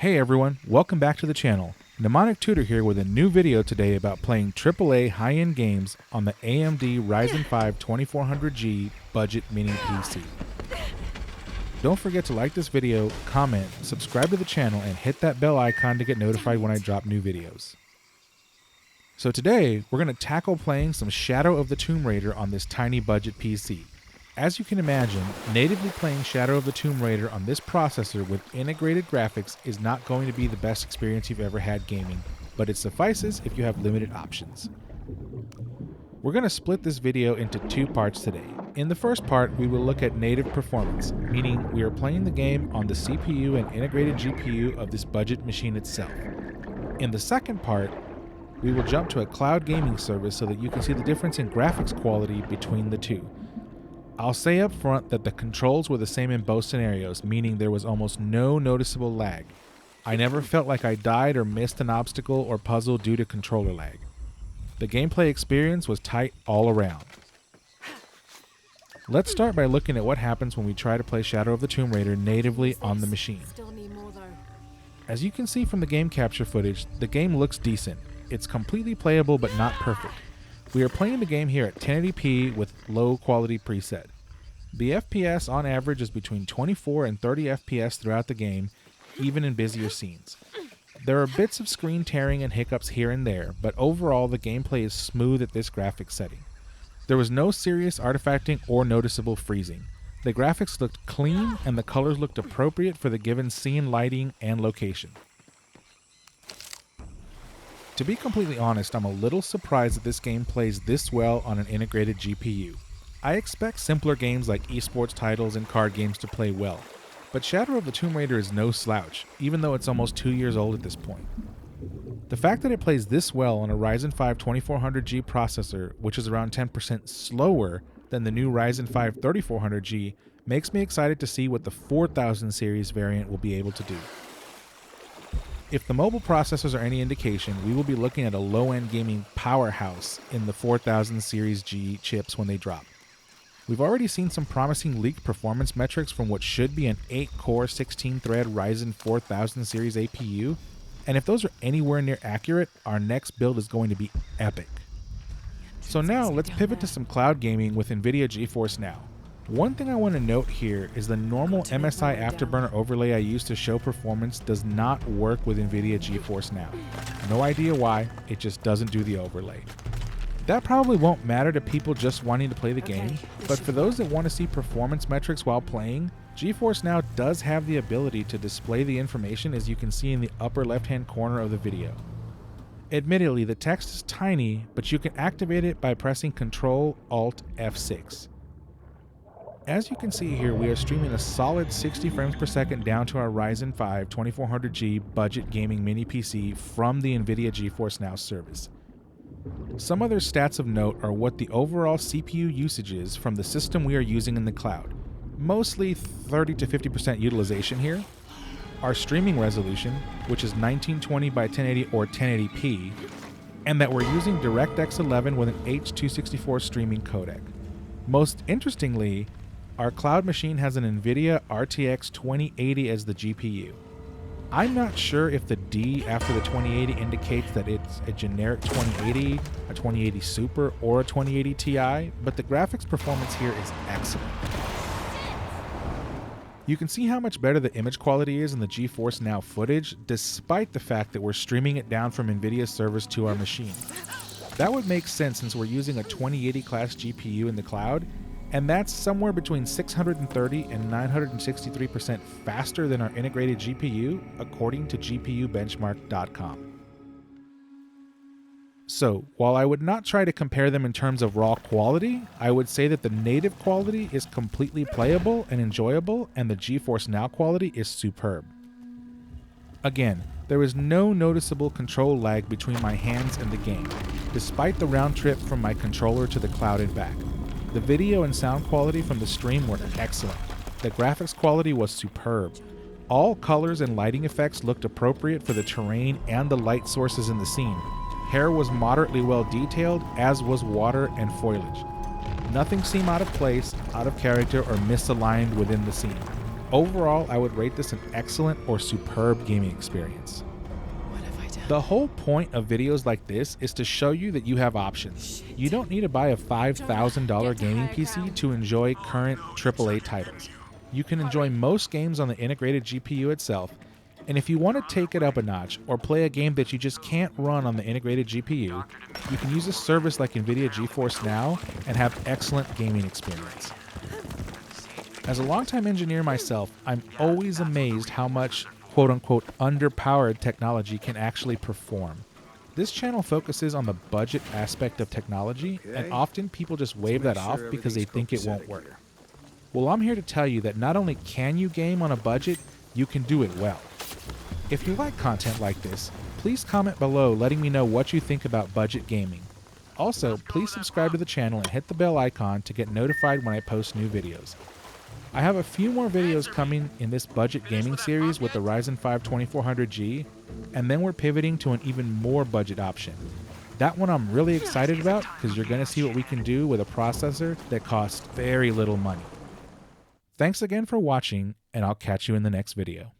Hey everyone, welcome back to the channel. Mnemonic Tutor here with a new video today about playing AAA high-end games on the AMD Ryzen 5 2400G budget mini PC. Don't forget to like this video, comment, subscribe to the channel, and hit that bell icon to get notified when I drop new videos. So today, we're going to tackle playing some Shadow of the Tomb Raider on this tiny budget PC. As you can imagine, natively playing Shadow of the Tomb Raider on this processor with integrated graphics is not going to be the best experience you've ever had gaming, but it suffices if you have limited options. We're going to split this video into two parts today. In the first part, we will look at native performance, meaning we are playing the game on the CPU and integrated GPU of this budget machine itself. In the second part, we will jump to a cloud gaming service so that you can see the difference in graphics quality between the two. I'll say up front that the controls were the same in both scenarios, meaning there was almost no noticeable lag. I never felt like I died or missed an obstacle or puzzle due to controller lag. The gameplay experience was tight all around. Let's start by looking at what happens when we try to play Shadow of the Tomb Raider natively on the machine. As you can see from the game capture footage, the game looks decent. It's completely playable but not perfect. We are playing the game here at 1080p with low quality preset. The FPS on average is between 24 and 30 FPS throughout the game, even in busier scenes. There are bits of screen tearing and hiccups here and there, but overall the gameplay is smooth at this graphics setting. There was no serious artifacting or noticeable freezing. The graphics looked clean and the colors looked appropriate for the given scene lighting and location. To be completely honest, I'm a little surprised that this game plays this well on an integrated GPU. I expect simpler games like esports titles and card games to play well, but Shadow of the Tomb Raider is no slouch, even though it's almost 2 years old at this point. The fact that it plays this well on a Ryzen 5 2400G processor, which is around 10% slower than the new Ryzen 5 3400G, makes me excited to see what the 4000 series variant will be able to do. If the mobile processors are any indication, we will be looking at a low-end gaming powerhouse in the 4000 Series G chips when they drop. We've already seen some promising leaked performance metrics from what should be an 8-core 16-thread Ryzen 4000 series APU, and if those are anywhere near accurate, our next build is going to be epic. So now let's pivot to some cloud gaming with NVIDIA GeForce Now. One thing I want to note here is the normal MSI Afterburner overlay I use to show performance does not work with NVIDIA GeForce Now. No idea why, it just doesn't do the overlay. That probably won't matter to people just wanting to play the game, but for those that want to see performance metrics while playing, GeForce Now does have the ability to display the information as you can see in the upper left-hand corner of the video. Admittedly, the text is tiny, but you can activate it by pressing Ctrl-Alt-F6. As you can see here, we are streaming a solid 60 frames per second down to our Ryzen 5 2400G budget gaming mini PC from the NVIDIA GeForce Now service. Some other stats of note are what the overall CPU usage is from the system we are using in the cloud. Mostly 30 to 50% utilization here. Our streaming resolution, which is 1920 by 1080 or 1080p, and that we're using DirectX 11 with an H.264 streaming codec. Most interestingly, our cloud machine has an NVIDIA RTX 2080 as the GPU. I'm not sure if the D after the 2080 indicates that it's a generic 2080, a 2080 Super, or a 2080 Ti, but the graphics performance here is excellent. You can see how much better the image quality is in the GeForce Now footage, despite the fact that we're streaming it down from NVIDIA's servers to our machine. That would make sense since we're using a 2080 class GPU in the cloud, and that's somewhere between 630 and 963% faster than our integrated GPU, according to GPUbenchmark.com. So, while I would not try to compare them in terms of raw quality, I would say that the native quality is completely playable and enjoyable, and the GeForce Now quality is superb. Again, there is no noticeable control lag between my hands and the game, despite the round trip from my controller to the cloud and back. The video and sound quality from the stream were excellent. The graphics quality was superb. All colors and lighting effects looked appropriate for the terrain and the light sources in the scene. Hair was moderately well detailed, as was water and foliage. Nothing seemed out of place, out of character, or misaligned within the scene. Overall, I would rate this an excellent or superb gaming experience. What have I done? The whole point of videos like this is to show you that you have options. You don't need to buy a $5,000 gaming PC to enjoy current AAA titles. You can enjoy most games on the integrated GPU itself, and if you want to take it up a notch or play a game that you just can't run on the integrated GPU, you can use a service like NVIDIA GeForce Now and have excellent gaming experience. As a longtime engineer myself, I'm always amazed how much quote-unquote underpowered technology can actually perform. This channel focuses on the budget aspect of technology, and often people just wave that off because they think it won't work. Well, I'm here to tell you that not only can you game on a budget, you can do it well. If you like content like this, please comment below letting me know what you think about budget gaming. Also, please subscribe to the channel and hit the bell icon to get notified when I post new videos. I have a few more videos coming in this budget gaming series with the Ryzen 5 2400G, and then we're pivoting to an even more budget option. That one I'm really excited about because you're going to see what we can do with a processor that costs very little money. Thanks again for watching, and I'll catch you in the next video.